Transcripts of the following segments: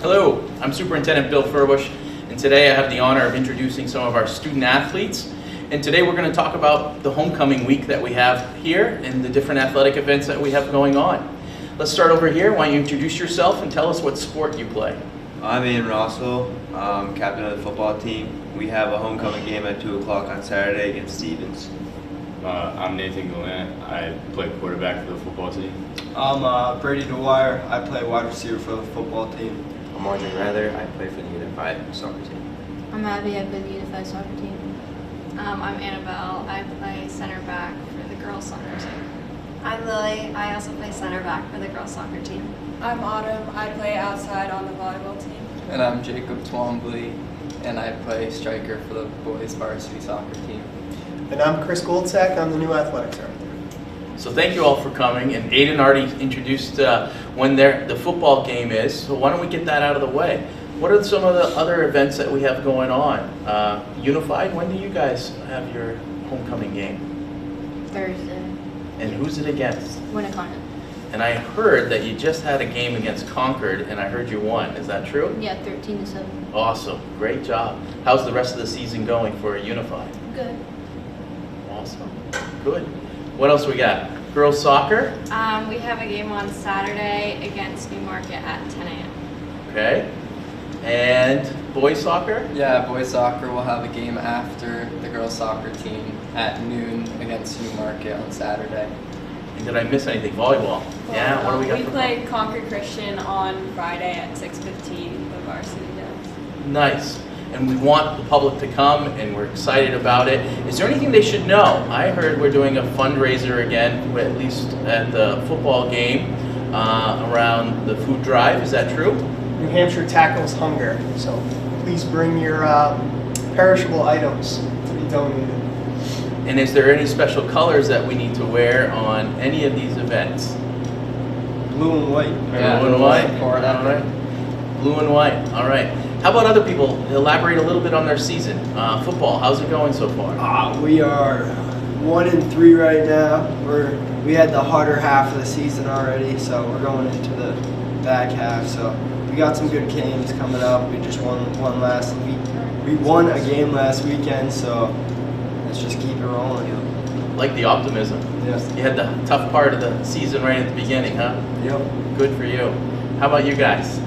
Hello, I'm Superintendent Bill Furbush, and today I have the honor of introducing some of our student athletes. And today we're going to talk about the homecoming week that we have here and the different athletic events that we have going on. Let's start over here. Why don't you introduce yourself and tell us what sport you play? I'm Ian Rossville, captain of the football team. We have a homecoming game at 2 o'clock on Saturday against Stevens. I'm Nathan Gallant. I play quarterback for the football team. I'm Brady Dwyer. I play wide receiver for the football team. I'm Arjun Rather. I play for the Unified Soccer Team. I'm Abby. I play the Unified Soccer Team. I'm Annabelle. I play center back for the girls soccer team. I'm Lily. I also play center back for the girls soccer team. I'm Autumn. I play outside on the volleyball team. And I'm Jacob Twombly, and I play striker for the boys varsity soccer team. And I'm Chris Goldsack. I'm the new athletics director. So thank you all for coming, and Aiden already introduced when the football game is, so why don't we get that out of the way? What are some of the other events that we have going on? Unified, when do you guys have your homecoming game? Thursday. And who's it against? Winnicott. And I heard that you just had a game against Concord, and I heard you won. Is that true? Yeah, 13-7. Awesome. Great job. How's the rest of the season going for Unified? Good. Awesome. Good. What else we got? Girls soccer? We have a game on Saturday against Newmarket at 10 a.m. Okay. And boys soccer? Yeah, boys soccer will have a game after the girls soccer team at noon against Newmarket on Saturday. And did I miss anything? Volleyball? Yeah, what do we got? We play Concord Christian on Friday at 6:15, the varsity does. Nice. And we want the public to come, and we're excited about it. Is there anything they should know? I heard we're doing a fundraiser again, at least at the football game, around the food drive. Is that true? New Hampshire tackles hunger, so please bring your perishable items to be donated. And is there any special colors that we need to wear on any of these events? Blue and white. Yeah, Blue and white. All right. Blue and white. All right. How about other people? Elaborate a little bit on their season. Football, how's it going so far? We are 1-3 right now. We had the harder half of the season already, so we're going into the back half. So we got some good games coming up. We just won last week. We won a game last weekend, so let's just keep it rolling. Like the optimism. Yes. You had the tough part of the season right at the beginning, huh? Yep. Good for you. How about you guys?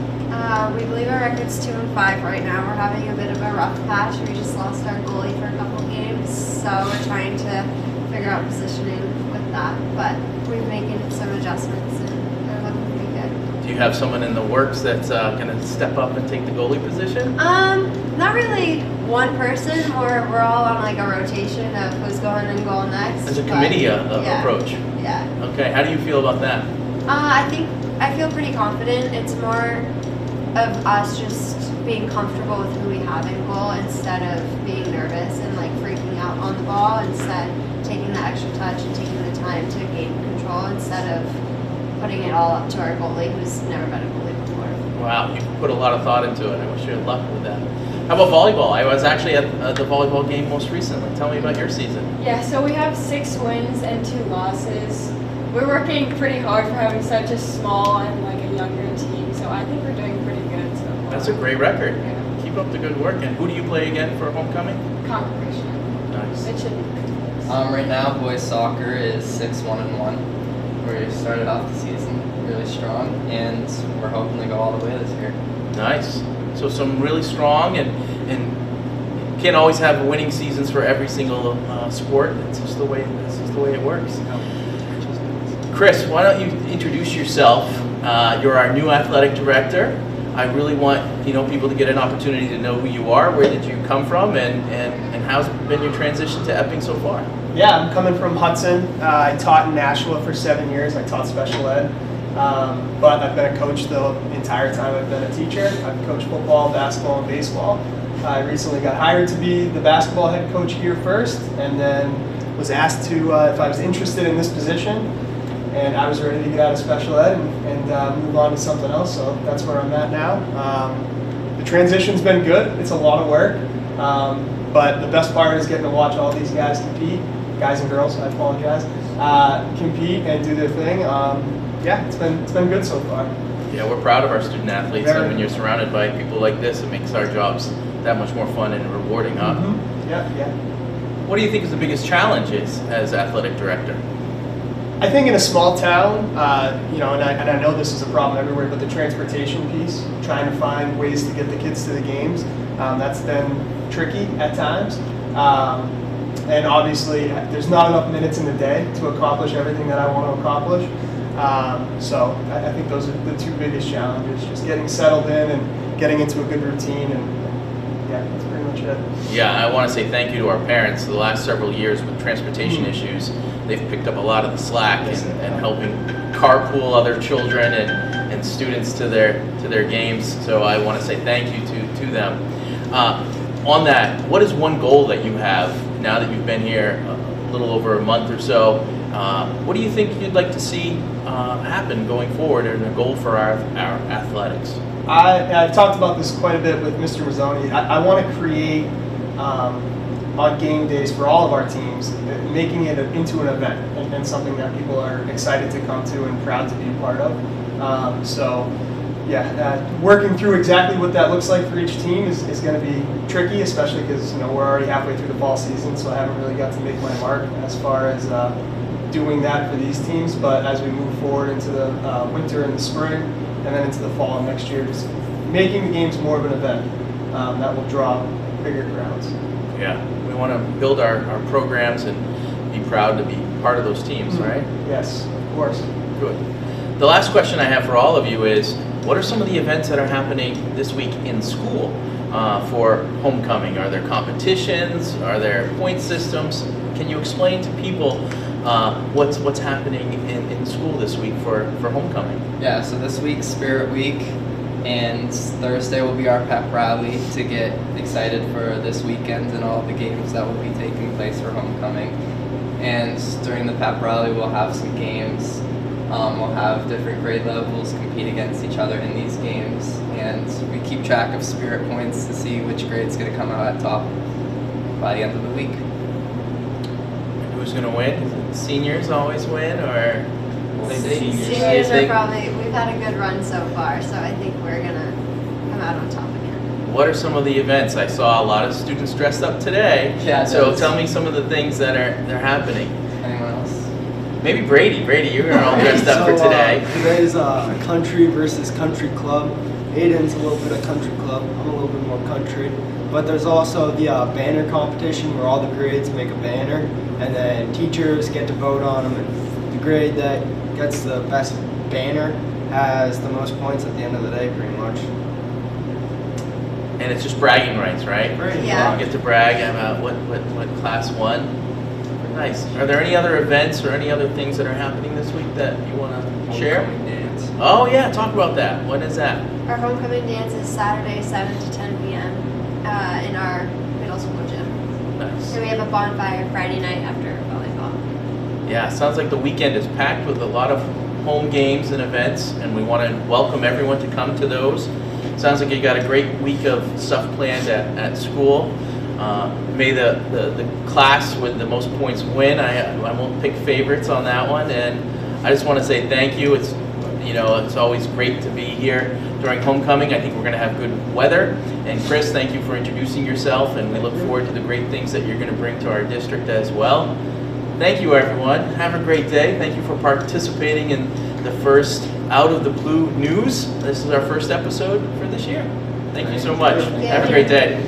We believe our record's 2-5 right now. We're having a bit of a rough patch. We just lost our goalie for a couple games, so we're trying to figure out positioning with that. But we're making some adjustments, and they're looking pretty good. Do you have someone in the works that's going to step up and take the goalie position? Not really one person. We're all on like a rotation of who's going in goal next. As a committee approach? Yeah. Okay, how do you feel about that? I feel pretty confident. It's more of us just being comfortable with who we have in goal instead of being nervous and like freaking out on the ball. Instead, taking the extra touch and taking the time to gain control instead of putting it all up to our goalie who's never been a goalie before. Wow, you put a lot of thought into it. I wish you had luck with that. How about volleyball? I was actually at the volleyball game most recently. Tell me about your season. Yeah, so we have 6 wins and 2 losses. We're working pretty hard for having such a small and like a younger team, so I think we're doing pretty good so far. That's a great record. Yeah. Keep up the good work. And who do you play again for homecoming? Concord Christian. Nice. It should be pretty close. Right now, boys soccer is 6-1-1. We started off the season really strong, and we're hoping to go all the way this year. Nice. So some really strong, and you can't always have winning seasons for every single sport. It's just the way it works. Chris, why don't you introduce yourself? You're our new athletic director. I really want people to get an opportunity to know who you are. Where did you come from, and how's been your transition to Epping so far? Yeah, I'm coming from Hudson. I taught in Nashua for 7 years. I taught special ed, but I've been a coach the entire time I've been a teacher. I've coached football, basketball, and baseball. I recently got hired to be the basketball head coach here first, and then was asked to if I was interested in this position. And I was ready to get out of special ed and move on to something else, so that's where I'm at now. The transition's been good. It's a lot of work, but the best part is getting to watch all these guys compete, guys and girls, I apologize, compete and do their thing. Yeah, it's been good so far. Yeah, we're proud of our student athletes, Very. and when you're surrounded by people like this, it makes our jobs that much more fun and rewarding, huh? Yeah, yeah. What do you think is the biggest challenge as athletic director? I think in a small town, you know, and I know this is a problem everywhere, but the transportation piece, trying to find ways to get the kids to the games, that's been tricky at times. And obviously, there's not enough minutes in the day to accomplish everything that I want to accomplish. So I think those are the two biggest challenges, just getting settled in and getting into a good routine, and yeah, that's pretty much it. Yeah, I want to say thank you to our parents. The last several years with transportation issues, they've picked up a lot of the slack and helping carpool other children and students to their games. So I want to say thank you to them. On that, what is one goal that you have now that you've been here a little over a month or so? What do you think you'd like to see happen going forward, and a goal for our athletics? I've talked about this quite a bit with Mr. Mazzoni. I want to create on game days for all of our teams, making it into an event and something that people are excited to come to and proud to be a part of. So yeah, working through exactly what that looks like for each team is going to be tricky, especially because, you know, we're already halfway through the fall season, so I haven't really got to make my mark as far as doing that for these teams. But as we move forward into the winter and the spring, and then into the fall of next year, just making the games more of an event that will draw bigger crowds. Yeah, we want to build our programs and be proud to be part of those teams, right? Yes, of course. Good. The last question I have for all of you is, what are some of the events that are happening this week in school for homecoming? Are there competitions? Are there point systems? Can you explain to people what's happening in school this week for homecoming? Yeah, so this week's Spirit Week, and Thursday will be our pep rally to get excited for this weekend and all the games that will be taking place for homecoming. And during the pep rally, we'll have some games. We'll have different grade levels compete against each other in these games, and we keep track of spirit points to see which grade's going to come out at top by the end of the week. Who's going to win? Is it seniors always win, or Seniors are probably, we've had a good run so far, so I think we're going to come out on top again. What are some of the events? I saw a lot of students dressed up today. Yeah, so tell me some of the things that are happening. Anyone else? Maybe Brady. Brady, you were all dressed up for today. Today's country versus country club. Aiden's a little bit of country club. I'm a little bit more country. But there's also the banner competition where all the grades make a banner, and then teachers get to vote on them. And the grade that gets the best banner has the most points at the end of the day, pretty much. And it's just bragging rights, right? Yeah. You get to brag about what class won. Nice. Are there any other events or any other things that are happening this week that you want to share? Dance. Oh yeah, talk about that. When is that? Our homecoming dance is Saturday, 7 to 10 p.m. In our middle school gym. Nice. And we have a bonfire Friday night after volleyball. Yeah, sounds like the weekend is packed with a lot of home games and events, and we want to welcome everyone to come to those. Sounds like you got a great week of stuff planned at school. May the class with the most points win. I won't pick favorites on that one, and I just want to say thank you. It's always great to be here during homecoming. I think we're going to have good weather. And Chris, thank you for introducing yourself, and we look forward to the great things that you're going to bring to our district as well. Thank you, everyone. Have a great day. Thank you for participating in the first Out of the Blue News. This is our first episode for this year. Thank you so much. Have a great day.